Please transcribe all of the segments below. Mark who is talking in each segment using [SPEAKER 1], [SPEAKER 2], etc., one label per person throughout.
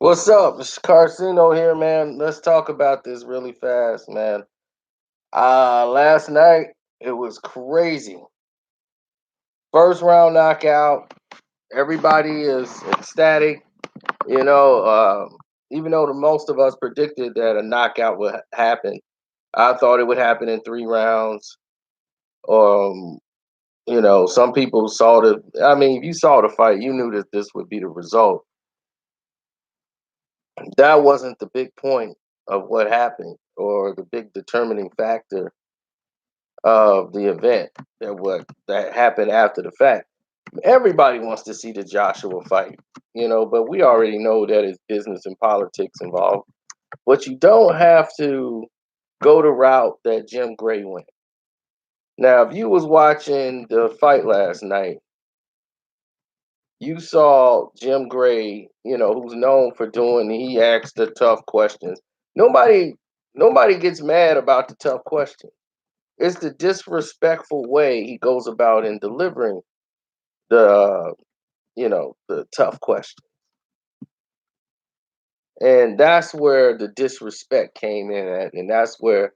[SPEAKER 1] What's up? It's Carcino here, man. Let's talk about this really fast, man. Last night it was crazy. First round knockout. Everybody is ecstatic. You know, even though the most of us predicted that a knockout would happen, I thought it would happen in 3 rounds. Um, some people saw the. I mean, if you saw the fight, you knew that this would be the result. That wasn't the big point of what happened or the big determining factor of the event that happened after the fact. Everybody wants to see the Joshua fight, but we already know that it's business and politics involved. But you don't have to go the route that Jim Gray went. Now, if you was watching the fight last night, you saw Jim Gray, who's known for he asked the tough questions. Nobody nobody gets mad about the tough questions. It's the disrespectful way he goes about in delivering the the tough question. And that's where the disrespect came in at, and that's where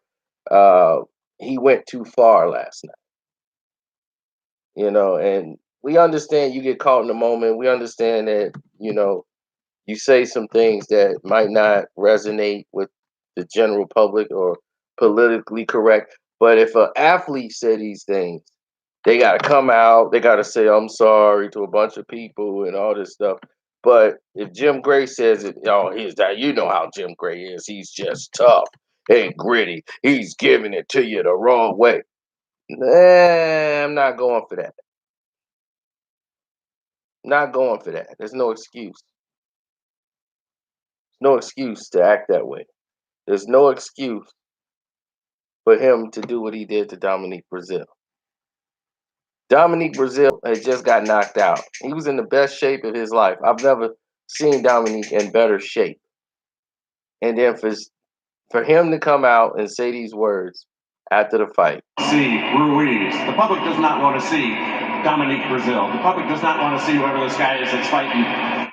[SPEAKER 1] uh he went too far last night. And we understand you get caught in the moment. We understand that, you say some things that might not resonate with the general public or politically correct. But if an athlete say these things, they got to come out. They got to say, I'm sorry to a bunch of people and all this stuff. But if Jim Gray says it, oh, he's that, you know how Jim Gray is. He's just tough and gritty. He's giving it to you the wrong way. Nah, I'm not going for that. Not going for that. There's no excuse. No excuse to act that way. There's no excuse for him to do what he did to Dominic Breazeale. Dominic Breazeale had just got knocked out. He was in the best shape of his life. I've never seen Dominic in better shape. And then for him to come out and say these words after the fight.
[SPEAKER 2] See Ruiz. The public does not want to see Dominic Breazeale. The public does not want to see whoever this guy is that's fighting.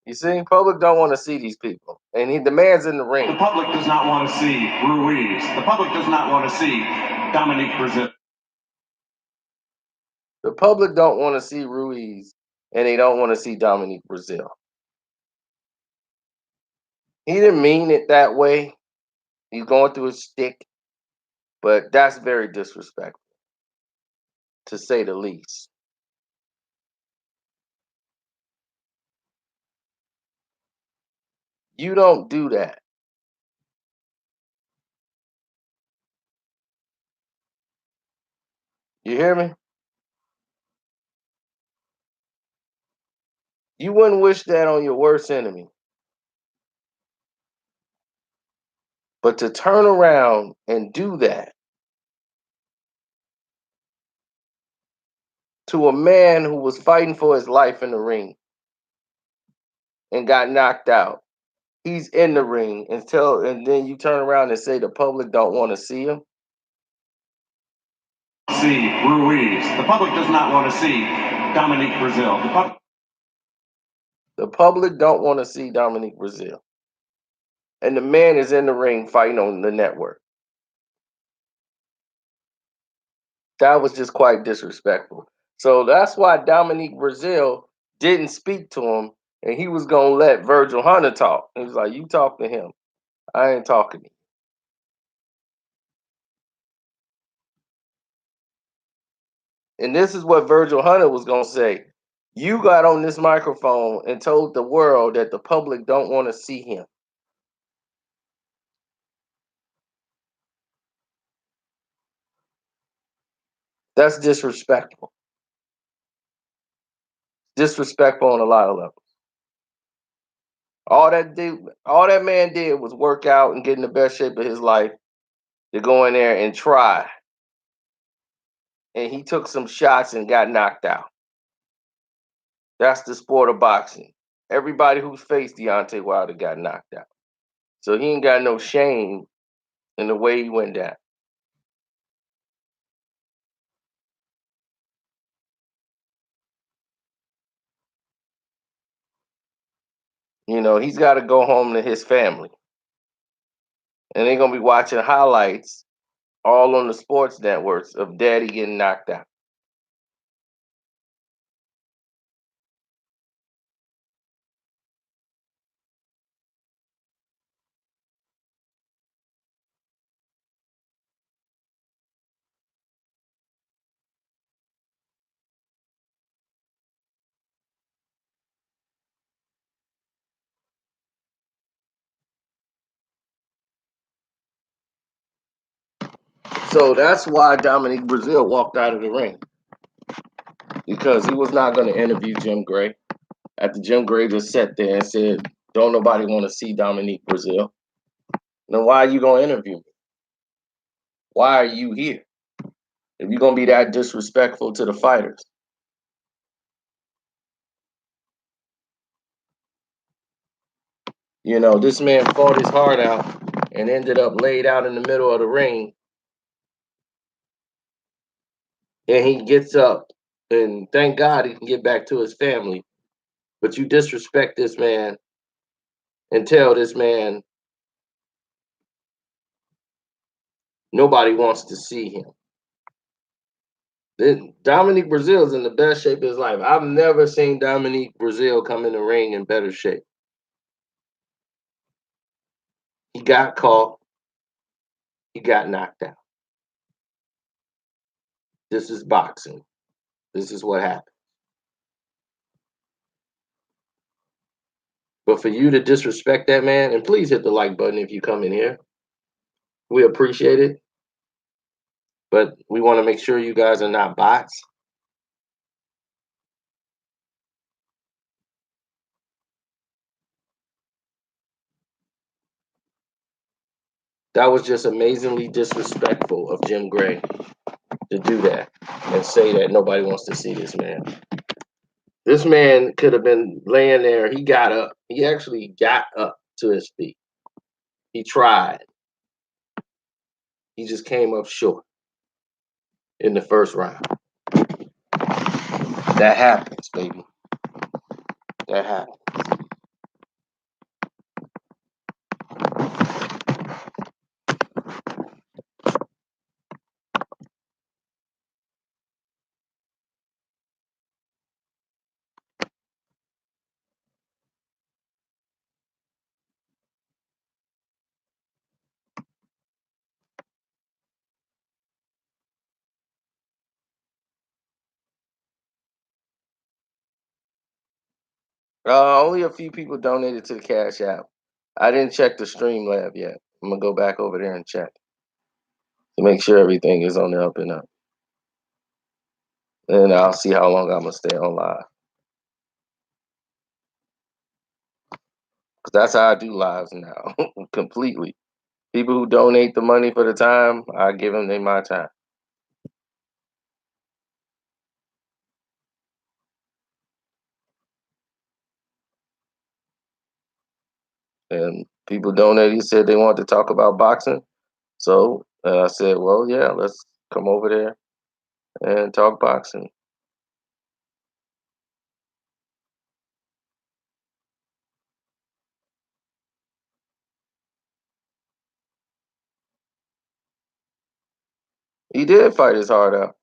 [SPEAKER 1] You see, public don't want to see these people. And the man's in the ring.
[SPEAKER 2] The public does not want to see Ruiz. The public does not want to see Dominic Breazeale.
[SPEAKER 1] The public don't want to see Ruiz, and they don't want to see Dominic Breazeale. He didn't mean it that way. He's going through his stick, but that's very disrespectful, to say the least. You don't do that. You hear me? You wouldn't wish that on your worst enemy. But to turn around and do that to a man who was fighting for his life in the ring and got knocked out. He's in the ring and then you turn around and say the public don't want to see him.
[SPEAKER 2] See Ruiz. The public does not want to see Dominic Breazeale.
[SPEAKER 1] The public don't want to see Dominic Breazeale. And the man is in the ring fighting on the network. That was just quite disrespectful. So that's why Dominic Breazeale didn't speak to him, and he was gonna let Virgil Hunter talk. He was like, "You talk to him. I ain't talking to you." And this is what Virgil Hunter was gonna say. You got on this microphone and told the world that the public don't want to see him. That's disrespectful. Disrespectful on a lot of levels. All that man did was work out and get in the best shape of his life to go in there and try. And he took some shots and got knocked out. That's the sport of boxing. Everybody who faced Deontay Wilder got knocked out. So he ain't got no shame in the way he went down. You know, he's got to go home to his family, and they're gonna be watching highlights all on the sports networks of Daddy getting knocked out. So that's why Dominic Breazeale walked out of the ring, because he was not going to interview Jim Gray. After Jim Gray just sat there and said, "Don't nobody want to see Dominic Breazeale," then why are you going to interview me? Why are you here if you're going to be that disrespectful to the fighters? You know, this man fought his heart out and ended up laid out in the middle of the ring, and he gets up, and thank God he can get back to his family. But you disrespect this man and tell this man nobody wants to see him. Then Dominic Breazeale is in the best shape of his life. I've never seen Dominic Breazeale come in the ring in better shape. He got caught. He got knocked out. This is boxing. This is what happened. But for you to disrespect that man, and please hit the like button if you come in here. We appreciate it. But we want to make sure you guys are not bots. That was just amazingly disrespectful of Jim Gray to do that and say that nobody wants to see this man. This man could have been laying there. He got up. He actually got up to his feet. He tried. He just came up short in the first round. That happens, baby. That happens. Only a few people donated to the Cash App. I didn't check the Streamlab yet. I'm gonna go back over there and check to make sure everything is on the up and up. And I'll see how long I'm gonna stay on live. Cause that's how I do lives now, completely. People who donate the money for the time, I give them my time. And people donated, said they wanted to talk about boxing. So I said, well, yeah, let's come over there and talk boxing. He did fight his heart out.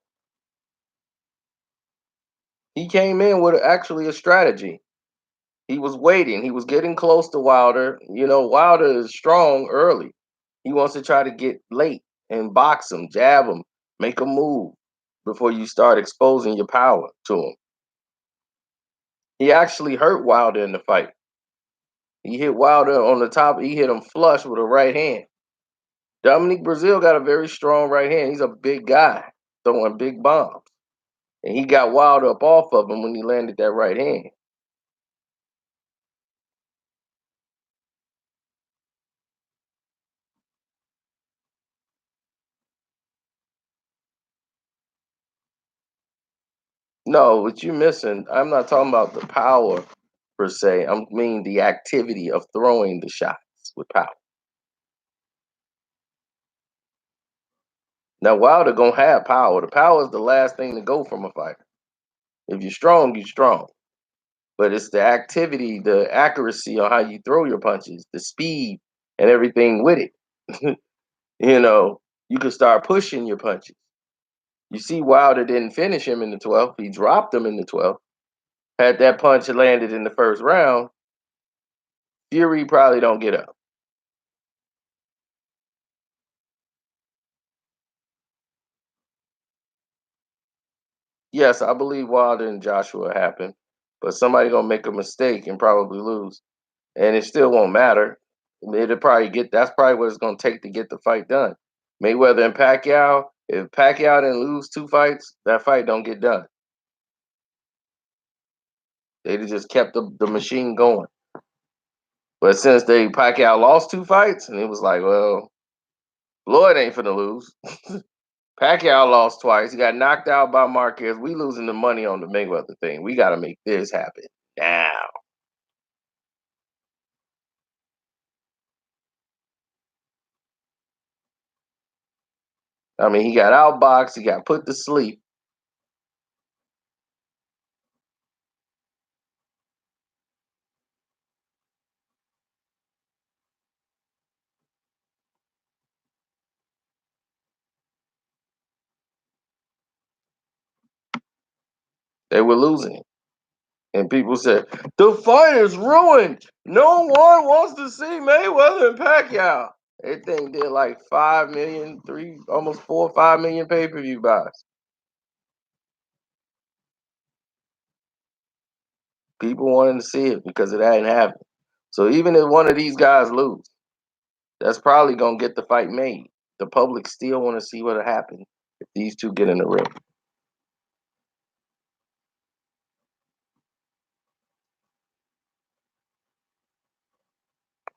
[SPEAKER 1] He came in with actually a strategy. He was waiting. He was getting close to Wilder. You know, Wilder is strong early. He wants to try to get late and box him, jab him, make a move before you start exposing your power to him. He actually hurt Wilder in the fight. He hit Wilder on the top. He hit him flush with a right hand. Dominic Breazeale got a very strong right hand. He's a big guy throwing big bombs. And he got Wilder up off of him when he landed that right hand. No, what you missing, I'm not talking about the power per se. I mean the activity of throwing the shots with power. Now Wilder gonna have power. The power is the last thing to go from a fighter. If you're strong, you're strong. but it's the activity, the accuracy on how you throw your punches, the speed, and everything with it. You know, you can start pushing your punches. You see, Wilder didn't finish him in the 12th. He dropped him in the 12th. Had that punch landed in the first round, Fury probably don't get up. Yes, I believe Wilder and Joshua happen, but somebody gonna make a mistake and probably lose, and it still won't matter. It'll probably get. That's probably what it's gonna take to get the fight done. Mayweather and Pacquiao. If Pacquiao didn't lose 2 fights, that fight don't get done. They'd just kept the machine going. But since Pacquiao lost 2 fights, and it was like, well, Floyd ain't finna lose. Pacquiao lost twice. He got knocked out by Marquez. We losing the money on the Mayweather thing. We got to make this happen now. I mean, he got outboxed. He got put to sleep. They were losing it. And people said, the fight is ruined. No one wants to see Mayweather and Pacquiao. Everything did like 5 million, almost 4 or 5 million pay-per-view buys. People wanted to see it because it hadn't happened. So even if one of these guys lose, that's probably gonna get the fight made. The public still want to see what happened if these two get in the ring.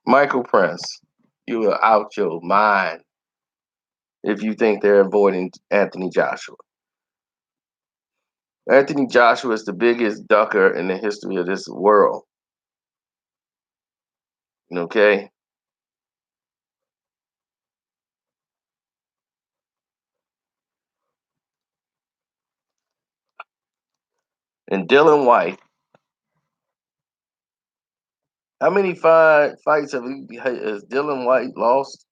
[SPEAKER 1] Michael Prince, you are out your mind if you think they're avoiding Anthony Joshua. Anthony Joshua is the biggest ducker in the history of this world. Okay? And Dylan White, how many fights has Dylan White lost?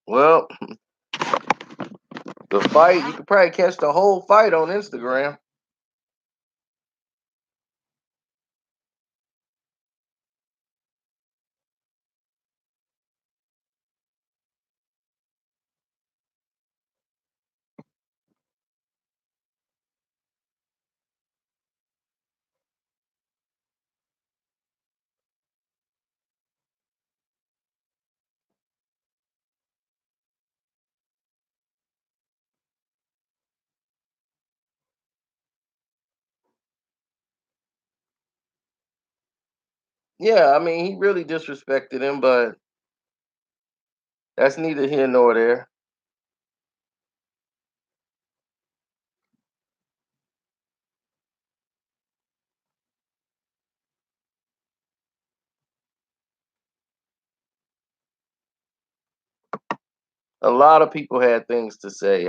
[SPEAKER 1] Well, the fight, you could probably catch the whole fight on Instagram. Yeah, I mean, he really disrespected him, but that's neither here nor there. A lot of people had things to say.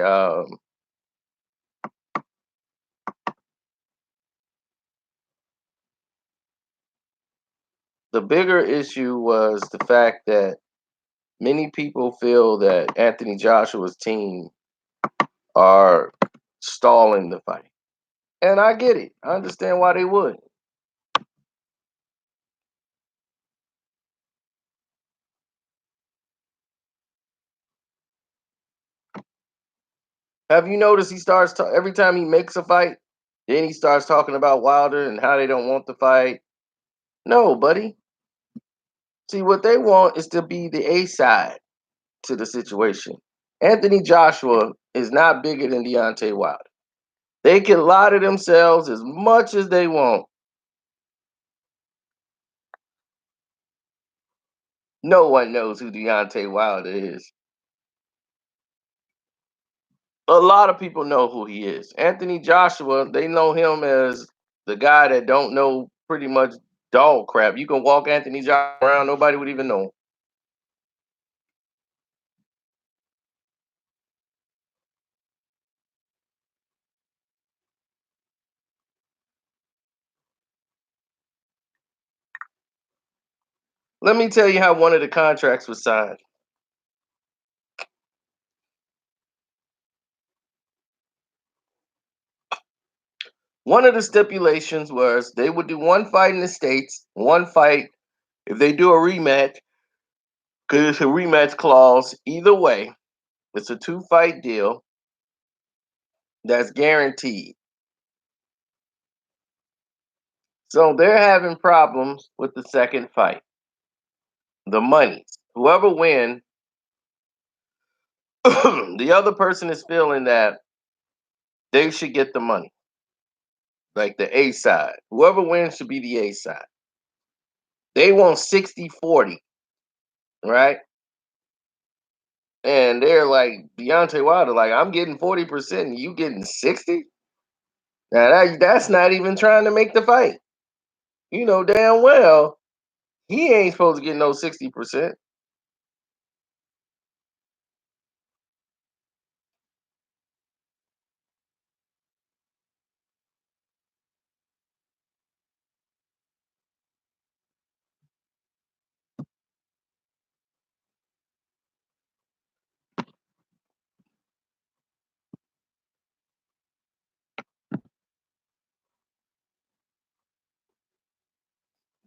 [SPEAKER 1] The bigger issue was the fact that many people feel that Anthony Joshua's team are stalling the fight. And I get it. I understand why they would. Have you noticed he starts every time he makes a fight, then he starts talking about Wilder and how they don't want the fight? No, buddy. See, what they want is to be the A side to the situation. Anthony Joshua is not bigger than Deontay Wilder. They can lie to themselves as much as they want. No one knows who Deontay Wilder is. A lot of people know who he is. Anthony Joshua, they know him as the guy that don't know pretty much dog crap. You can walk Anthony Joshua around, nobody would even know him. Let me tell you how one of the contracts was signed. One of the stipulations was they would do one fight in the States, one fight if they do a rematch, because it's a rematch clause. Either way, it's a two-fight deal that's guaranteed. So they're having problems with the second fight. The money. Whoever wins, the other person is feeling that they should get the money, like the A side. Whoever wins should be the A side. They want 60-40, right? And they're like, Deontay Wilder, like, I'm getting 40% and you getting 60? Now that's not even trying to make the fight. You know damn well he ain't supposed to get no 60%.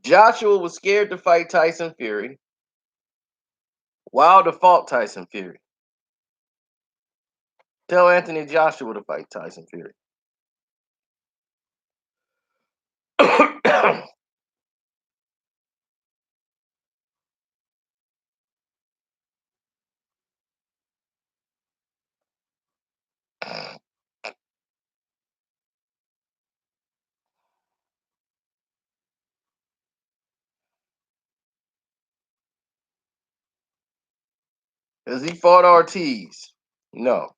[SPEAKER 1] Joshua was scared to fight Tyson Fury. Wilder fought Tyson Fury. Tell Anthony Joshua to fight Tyson Fury. Has he fought Ortiz? No.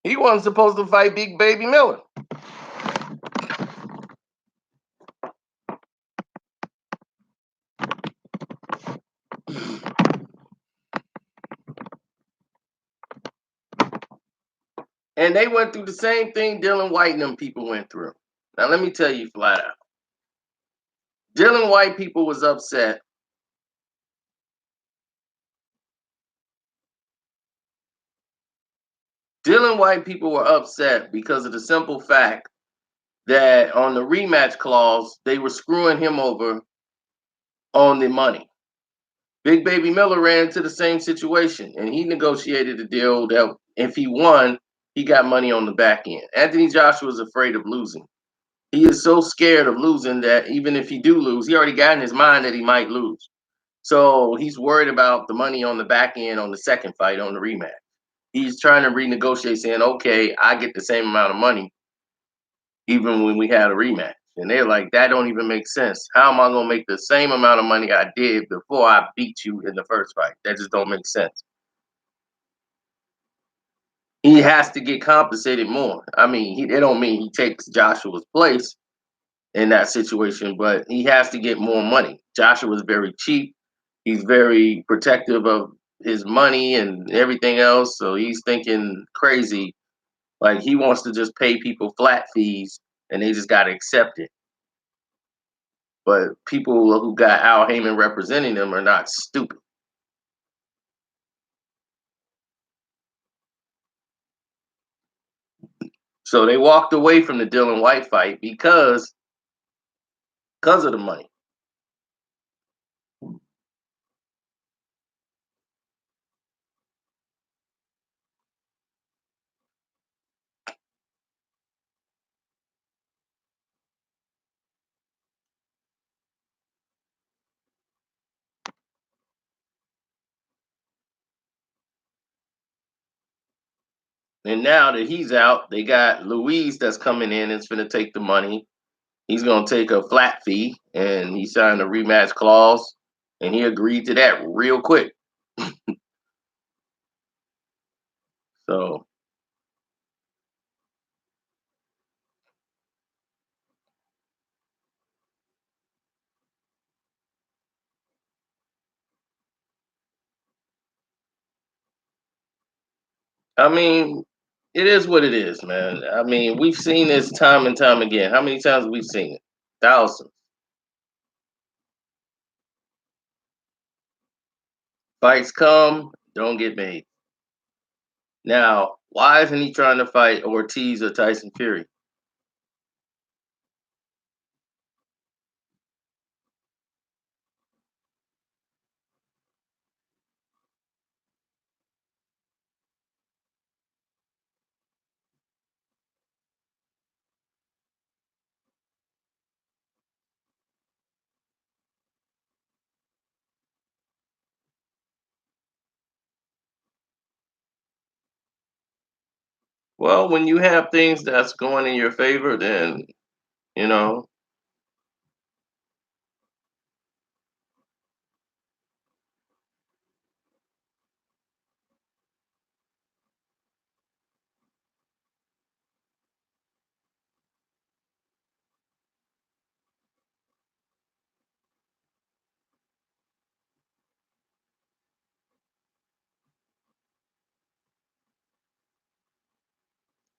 [SPEAKER 1] He wasn't supposed to fight Big Baby Miller. And they went through the same thing Dylan White and them people went through. Now let me tell you flat out. Dylan White people was upset. Dylan White people were upset because of the simple fact that on the rematch clause, they were screwing him over on the money. Big Baby Miller ran into the same situation and he negotiated a deal that if he won, he got money on the back end. Anthony Joshua was afraid of losing. He is so scared of losing that even if he do lose, he already got in his mind that he might lose. So he's worried about the money on the back end on the second fight on the rematch. He's trying to renegotiate, saying, "Okay, I get the same amount of money, even when we had a rematch." And they're like, "That don't even make sense. How am I gonna make the same amount of money I did before I beat you in the first fight? That just don't make sense." He has to get compensated more. I mean, it don't mean he takes Joshua's place in that situation, but he has to get more money. Joshua's very cheap. He's very protective of his money and everything else. So he's thinking crazy. Like he wants to just pay people flat fees and they just got to accept it. But people who got Al Heyman representing them are not stupid. So they walked away from the Dylan White fight because of the money. And now that he's out, they got Luis that's coming in and is going to take the money. He's going to take a flat fee, and he signed a rematch clause, and he agreed to that real quick. So, I mean, it is what it is, man. I mean, we've seen this time and time again. How many times have we seen it? Thousands. Fights come, don't get made. Now, why isn't he trying to fight Ortiz or Tyson Fury? Well, when you have things that's going in your favor, then, you know,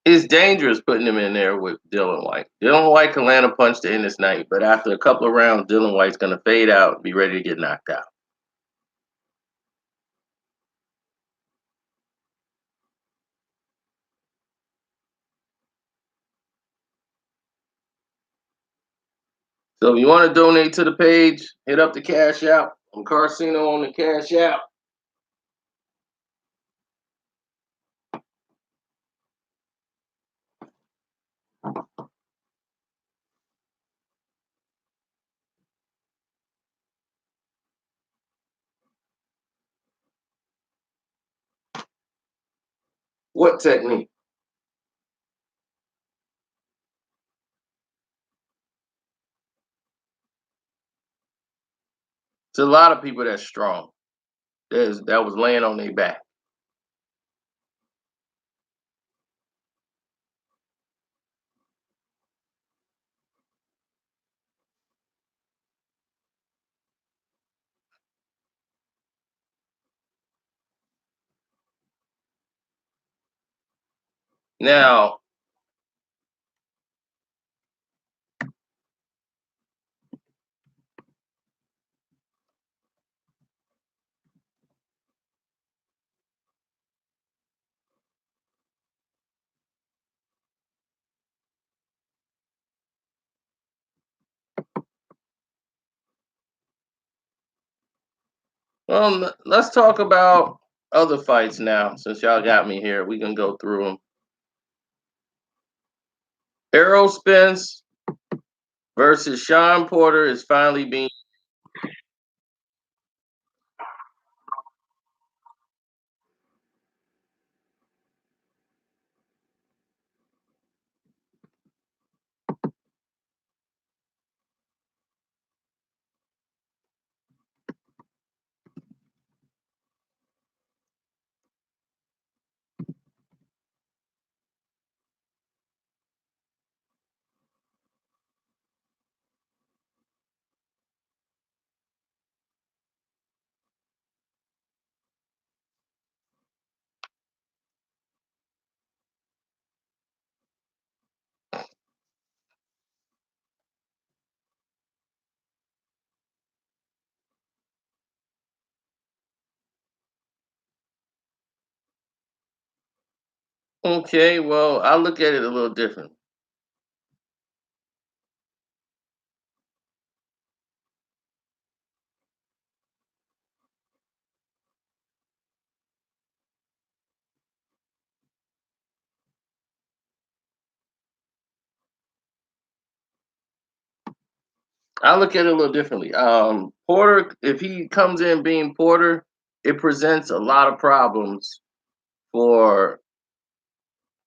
[SPEAKER 1] it's dangerous putting him in there with Dylan White. Dylan White can land a punch to end this night, but after a couple of rounds, Dylan White's going to fade out and be ready to get knocked out. So if you want to donate to the page, hit up the Cash App. I'm Carcino on the Cash App. What technique? It's a lot of people that's strong. That was laying on their back. Now, let's talk about other fights now. Since y'all got me here, we can go through them. Errol Spence versus Sean Porter is finally being. Okay, well, I look at it a little different. I look at it a little differently. Porter, if he comes in being Porter, it presents a lot of problems for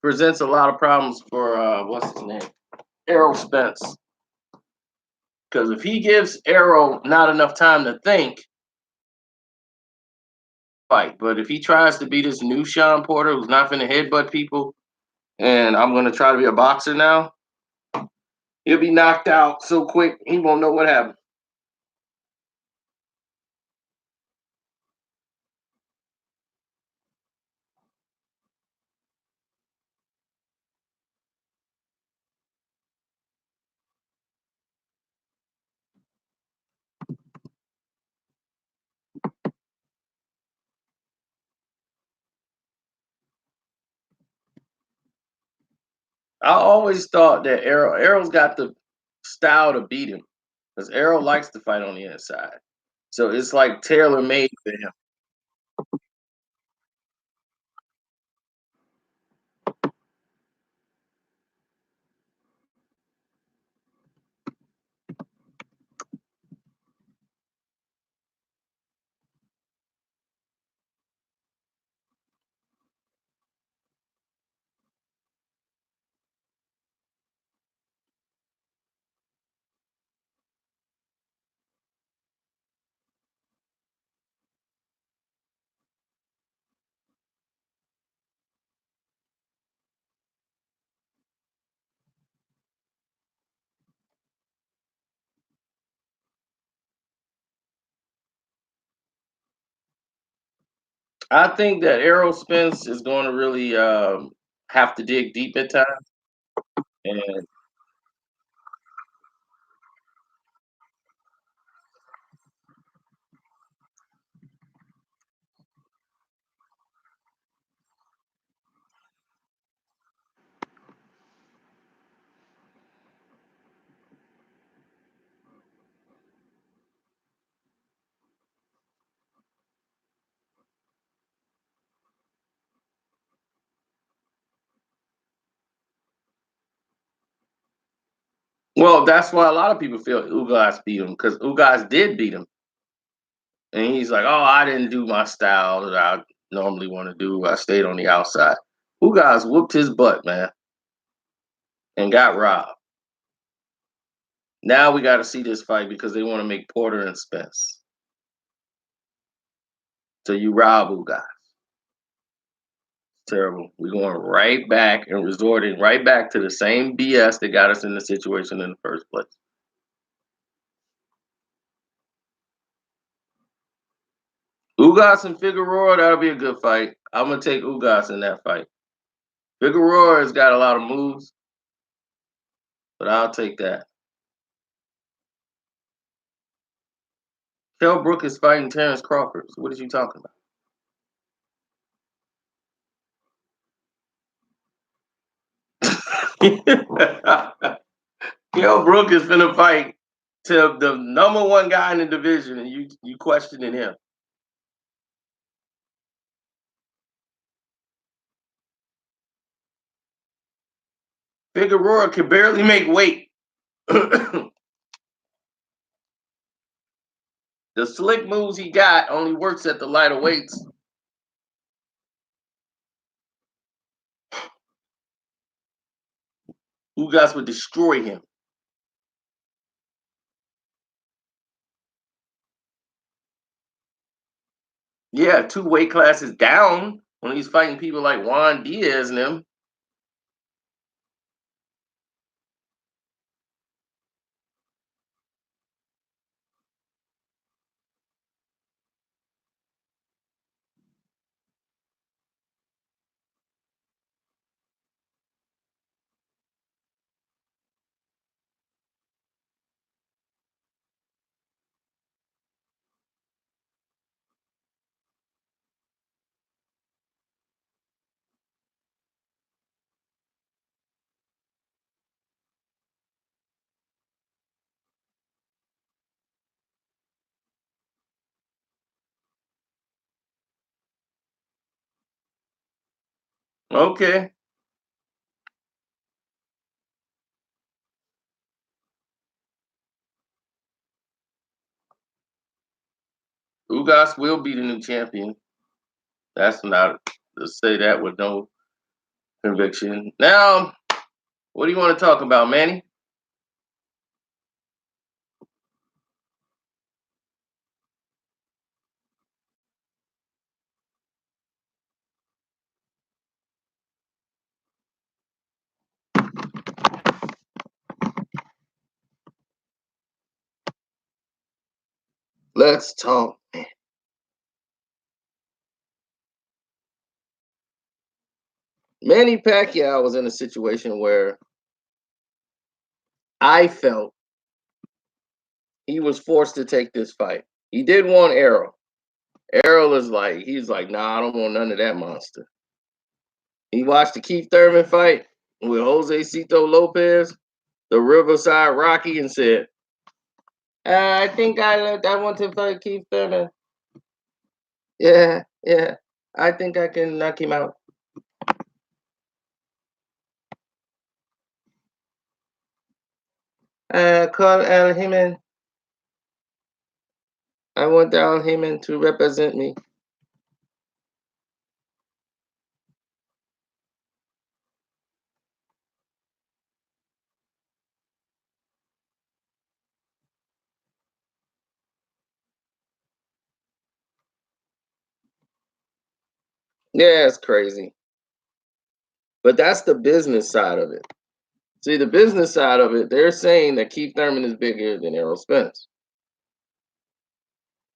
[SPEAKER 1] presents a lot of problems for what's his name, Errol Spence. Because if he gives Errol not enough time to think, fight. But if he tries to be this new Sean Porter who's not going to headbutt people, and I'm going to try to be a boxer now, he'll be knocked out so quick he won't know what happened. I always thought that Errol's got the style to beat him because Errol likes to fight on the inside. So it's like tailor made for him. I think that Errol Spence is going to really have to dig deep at times. And well, that's why a lot of people feel Ugas beat him because Ugas did beat him. And he's like, "Oh, I didn't do my style that I normally want to do. I stayed on the outside." Ugas whooped his butt, man, and got robbed. Now we got to see this fight because they want to make Porter and Spence. So you rob Ugas. Terrible. We're going right back and resorting right back to the same BS that got us in the situation in the first place. Ugas and Figueroa, that'll be a good fight. I'm gonna take Ugas in that fight. Figueroa has got a lot of moves, but I'll take that. Kell Brook is fighting Terrence Crawford. So what are you talking about? Kell Brook is finna fight to the number one guy in the division, and you questioning him. Figueroa can barely make weight. The slick moves he got only works at the lighter weights. Ugas would destroy him. Yeah, two weight classes down when he's fighting people like Juan Diaz and them. Okay. Ugas will be the new champion. That's not to say that with no conviction. Now, what do you want to talk about, Manny? Let's talk. Manny Pacquiao was in a situation where I felt he was forced to take this fight. He did want Errol. Errol is like, he's like, nah, I don't want none of that monster. He watched the Keith Thurman fight with Jose Cito Lopez, the Riverside Rocky, and said, I think I want to fight Keith Thurman. Yeah, yeah. I think I can knock him out. Call Al Heyman. I want Al Heyman to represent me. Yeah, it's crazy. But that's the business side of it. See, the business side of it, they're saying that Keith Thurman is bigger than Errol Spence.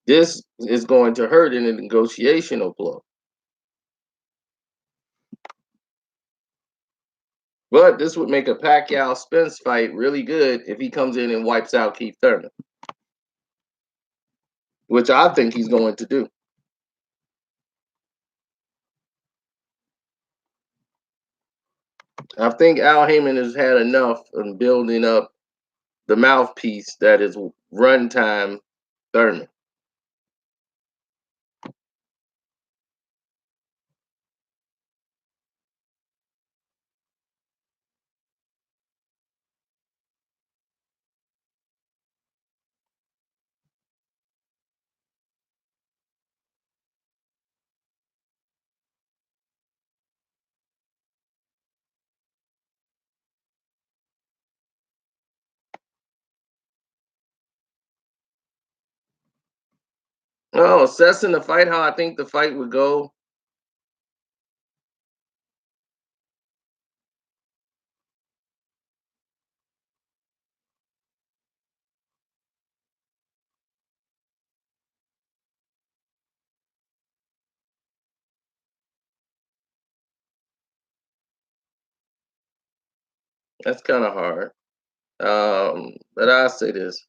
[SPEAKER 1] This is going to hurt in a negotiational blow. But this would make a Pacquiao Spence fight really good if he comes in and wipes out Keith Thurman, which I think he's going to do. I think Al Heyman has had enough in building up the mouthpiece that is runtime Thurman. Oh, assessing the fight, how I think the fight would go. That's kind of hard. But I'll say this.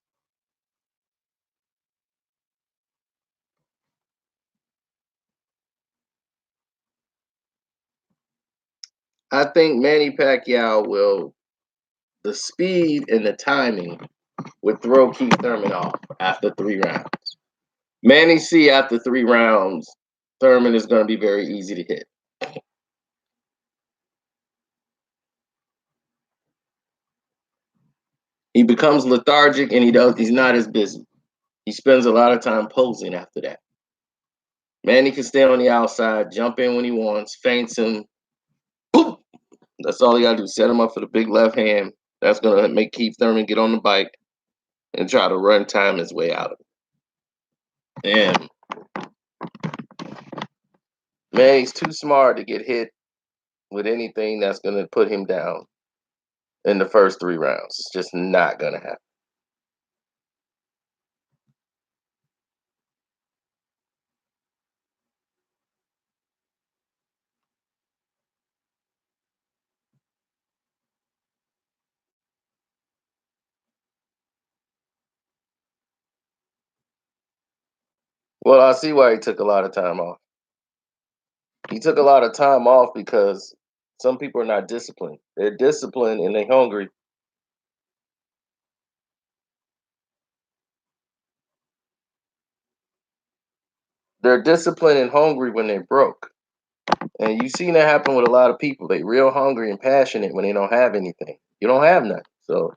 [SPEAKER 1] I think Manny Pacquiao will, the speed and the timing would throw Keith Thurman off after 3 rounds. Manny C after 3 rounds, Thurman is going to be very easy to hit. He becomes lethargic and he's not as busy. He spends a lot of time posing after that. Manny can stay on the outside, jump in when he wants, feints him. Boom! That's all he got to do. Set him up for the big left hand. That's going to make Keith Thurman get on the bike and try to run time his way out of it. And man, he's too smart to get hit with anything that's going to put him down in the first 3 rounds. It's just not going to happen. Well, I see why he took a lot of time off. He took a lot of time off because some people are not disciplined. They're disciplined and they're hungry. They're disciplined and hungry when they're broke. And you've seen that happen with a lot of people. They real hungry and passionate when they don't have anything. You don't have nothing. So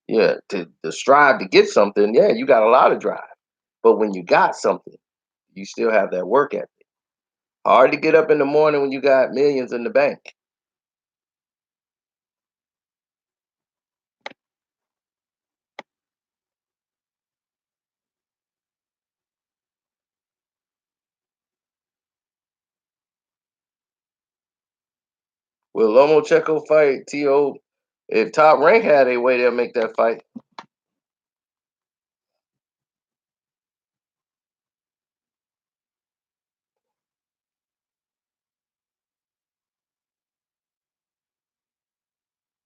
[SPEAKER 1] yeah, to strive to get something, yeah, you got a lot of drive. But when you got something, you still have that work ethic. Hard to get up in the morning when you got millions in the bank. Will Lomachenko fight T.O.? If Top Rank had a way, they'll make that fight.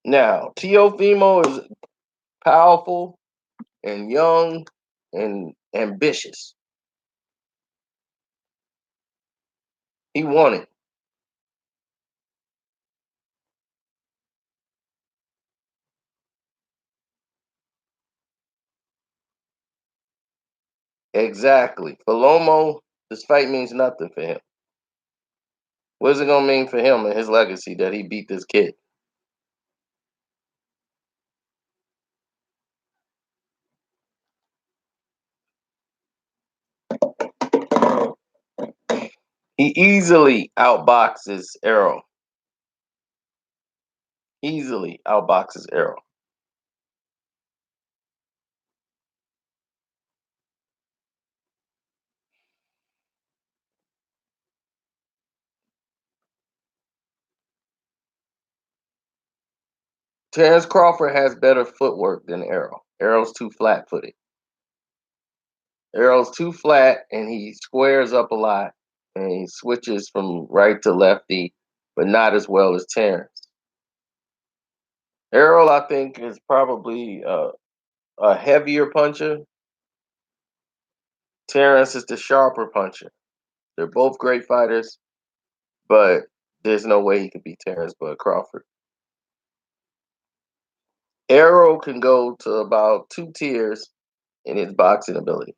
[SPEAKER 1] Now, Teofimo is powerful and young and ambitious. He won it. Exactly. For Lomo, this fight means nothing for him. What is it going to mean for him and his legacy that he beat this kid? He easily outboxes Errol. Easily outboxes Errol. Terrence Crawford has better footwork than Errol. Errol's too flat-footed. Errol's too flat, and he squares up a lot, and he switches from right to lefty, but not as well as Terrence. Errol, I think, is probably a heavier puncher. Terrence is the sharper puncher. They're both great fighters, but there's no way he could beat Terrence but Crawford. Errol can go to about 2 tiers in his boxing ability.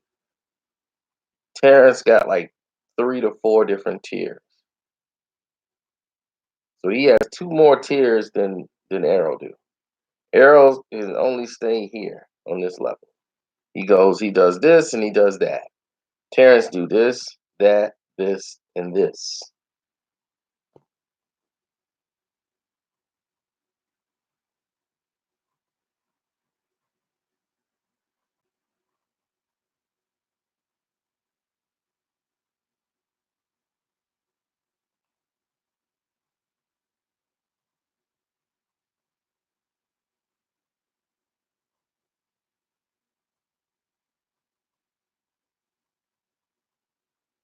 [SPEAKER 1] Terrence got like 3 to 4 different tiers. So he has 2 more tiers than Errol do. Errol is only staying here on this level. He goes, he does this and he does that. Terrence do this, that, this, and this.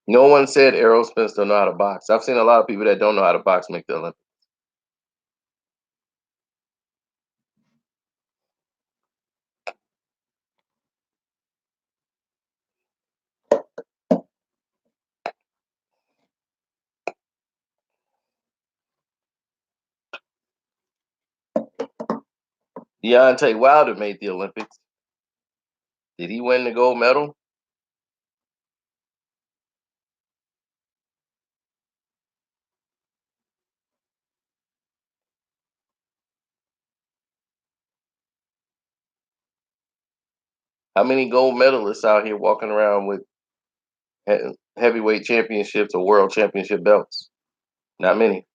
[SPEAKER 1] No one said Errol Spence don't know how to box. I've seen a lot of people that don't know how to box make the Olympics. Deontay Wilder made the Olympics. Did he win the gold medal? How many gold medalists out here walking around with heavyweight championships or world championship belts? Not many.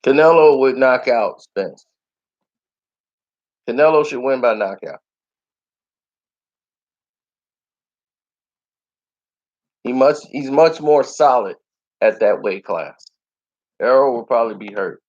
[SPEAKER 1] Canelo would knock out Spence. Canelo should win by knockout. He's much more solid at that weight class. Errol will probably be hurt.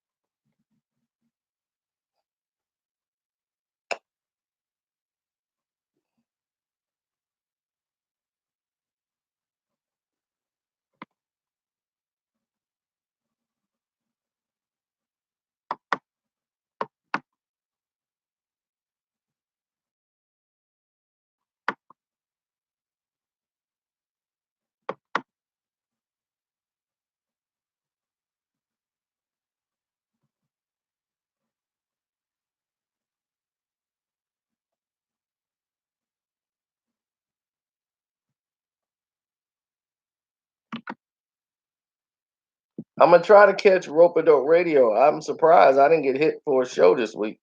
[SPEAKER 1] I'm gonna try to catch Rope Dope Radio. I'm surprised I didn't get hit for a show this week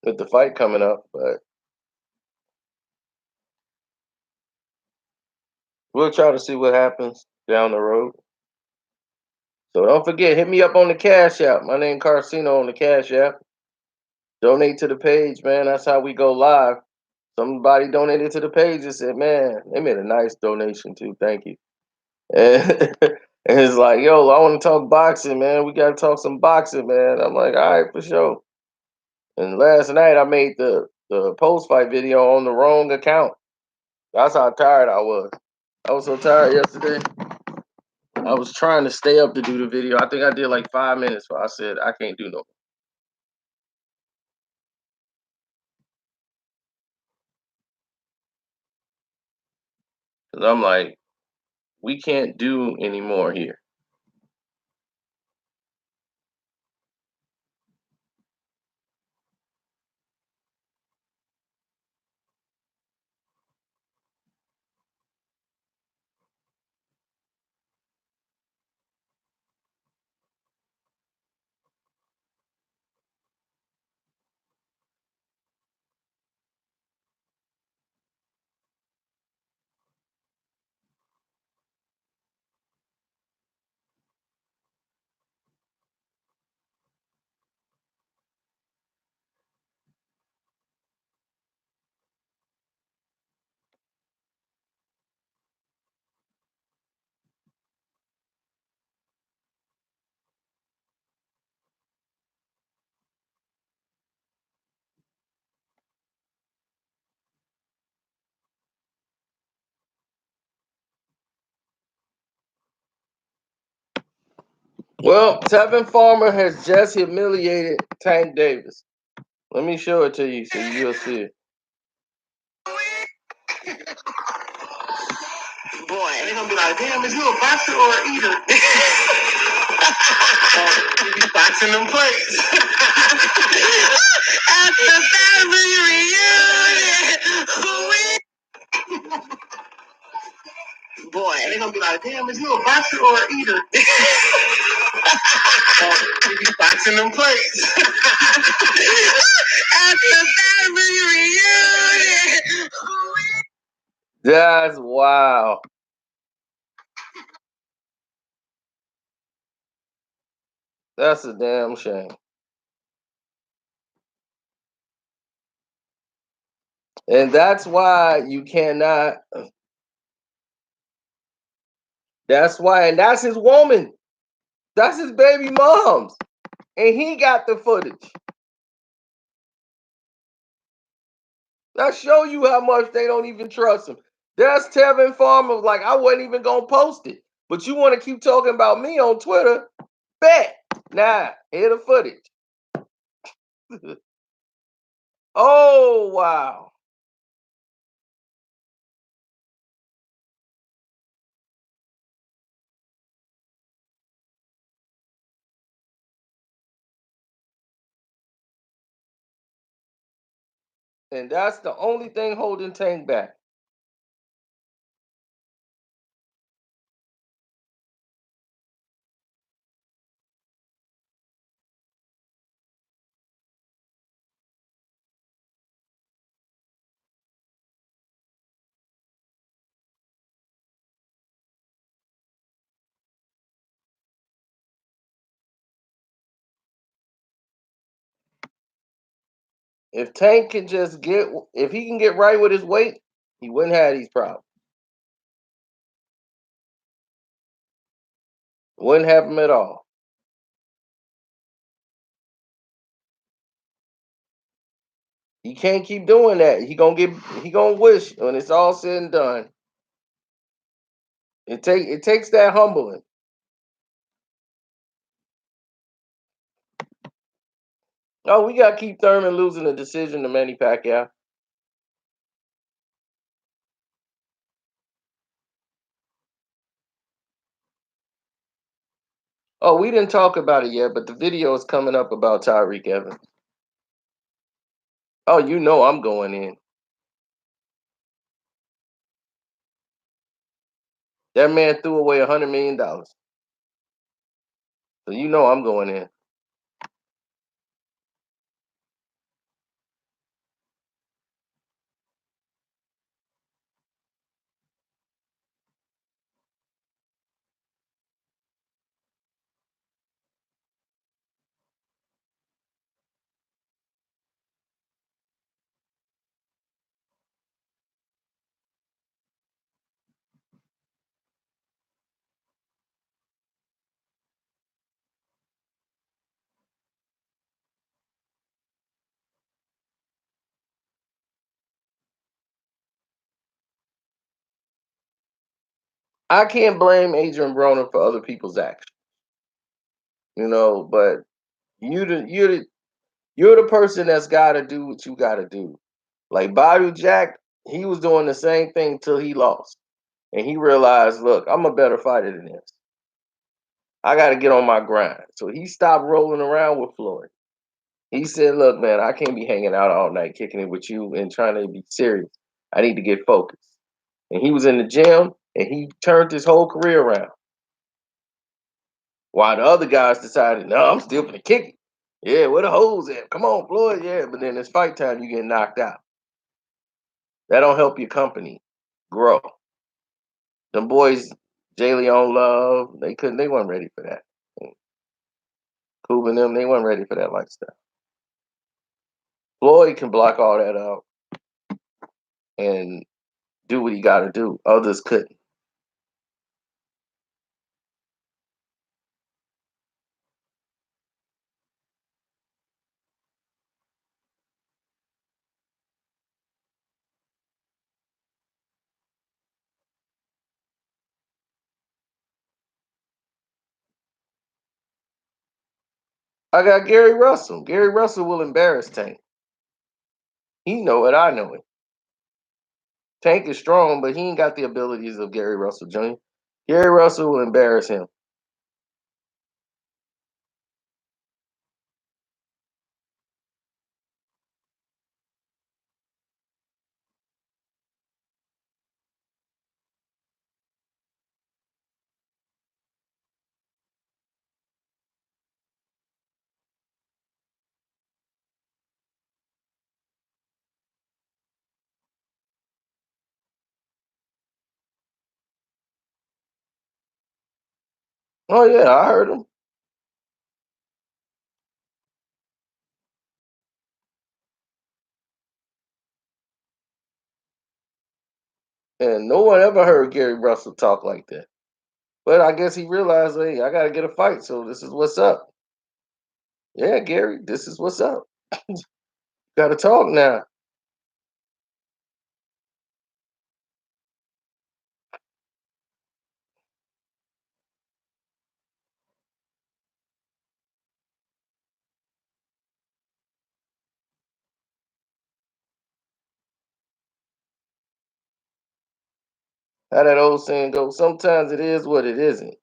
[SPEAKER 1] with the fight coming up, but we'll try to see what happens down the road. So don't forget, hit me up on the Cash App. My name Carcino on the Cash App. Donate to the page, man. That's how we go live. Somebody donated to the page and said, man, they made a nice donation too. Thank you. And, and it's like, yo, I want to talk boxing, man. We got to talk some boxing, man. I'm like, all right, for sure. And last night I made the post fight video on the wrong account. That's how tired I was. I was so tired yesterday. I was trying to stay up to do the video. I think I did like 5 minutes, but I said I can't do no more. Cause I'm like, we can't do any more here. Well, Tevin Farmer has just humiliated Tank Davis. Let me show it to you so you'll see it. Boy, they're gonna be like, damn, is you a boxer or an eater? You be boxing them plates. At the family reunion. Boy, they're gonna be like, damn, is you a boxer or an eater? You be boxing them plates. At the family reunion. That's wow. That's a damn shame. And that's why you cannot. That's why, and that's his woman. That's his baby mom's. And he got the footage. That show you how much they don't even trust him. There's Tevin Farmer, like, I wasn't even gonna post it. But you want to keep talking about me on Twitter? Bet. Nah, here the footage. Oh, wow. And that's the only thing holding Tank back. If Tank can just get, if he can get right with his weight, he wouldn't have these problems. Wouldn't have them at all. He can't keep doing that. He gonna wish when it's all said and done. It takes that humbling. Oh, we gotta keep Thurman losing the decision to Manny Pacquiao. Oh, we didn't talk about it yet, but the video is coming up about Tyreek Evans. Oh, you know I'm going in. That man threw away $100 million. So you know I'm going in. I can't blame Adrian Broner for other people's actions, but you're the person that's got to do what you got to do. Like Badu Jack, he was doing the same thing till he lost, and he realized, look, I'm a better fighter than this. I got to get on my grind. So he stopped rolling around with Floyd. He said, look, man, I can't be hanging out all night kicking it with you and trying to be serious. I need to get focused. And he was in the gym and he turned his whole career around. While the other guys decided, no, I'm still gonna kick it. Yeah, where the hoes at? Come on, Floyd. Yeah, but then it's fight time, you get knocked out. That don't help your company grow. Them boys, Jay Leon Love, they weren't ready for that. Coop and them, they weren't ready for that lifestyle. Floyd can block all that out and do what he got to do. Others couldn't. I got Gary Russell. Gary Russell will embarrass Tank. He know it. I know it. Tank is strong, but he ain't got the abilities of Gary Russell Jr. Gary Russell will embarrass him. Oh yeah, I heard him. And no one ever heard Gary Russell talk like that. But I guess he realized, hey, I got to get a fight, so this is what's up. Yeah, Gary, this is what's up. Got to talk now. How that old saying goes, sometimes it is what it isn't.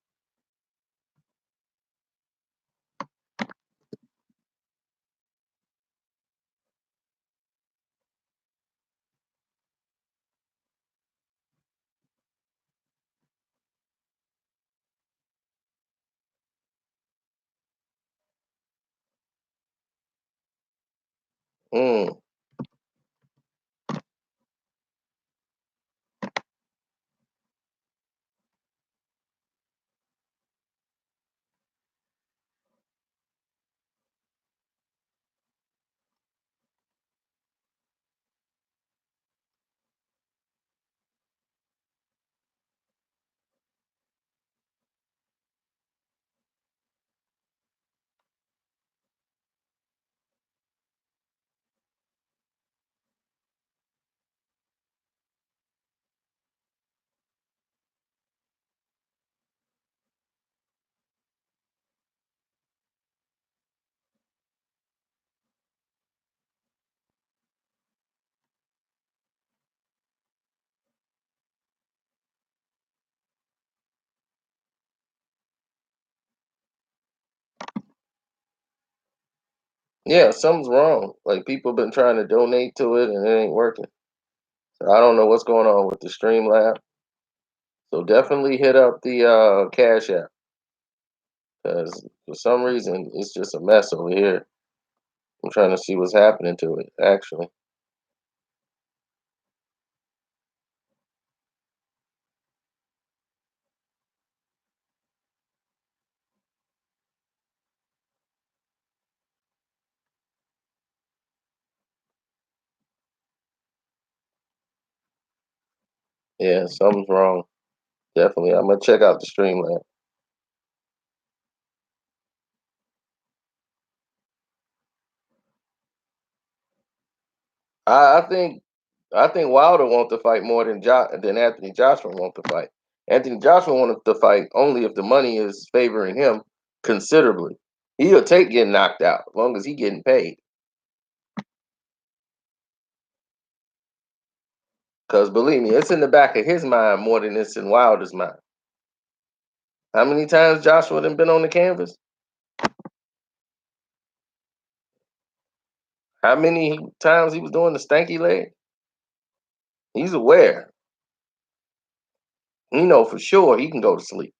[SPEAKER 1] Mm. Yeah, something's wrong. Like people been trying to donate to it and it ain't working. So I don't know what's going on with the Streamlab. So definitely hit up the Cash App because For some reason, it's just a mess over here. I'm trying to see what's happening to it, actually. Yeah, something's wrong. Definitely. I'm gonna check out the Streamlab. I think Wilder wants to fight more than Anthony Joshua wants to fight. Anthony Joshua wants to fight only if the money is favoring him considerably. He'll take getting knocked out as long as he getting paid. Because believe me, it's in the back of his mind more than it's in Wilder's mind. How many times Joshua done been on the canvas? How many times he was doing the stanky leg? He's aware. He know for sure he can go to sleep.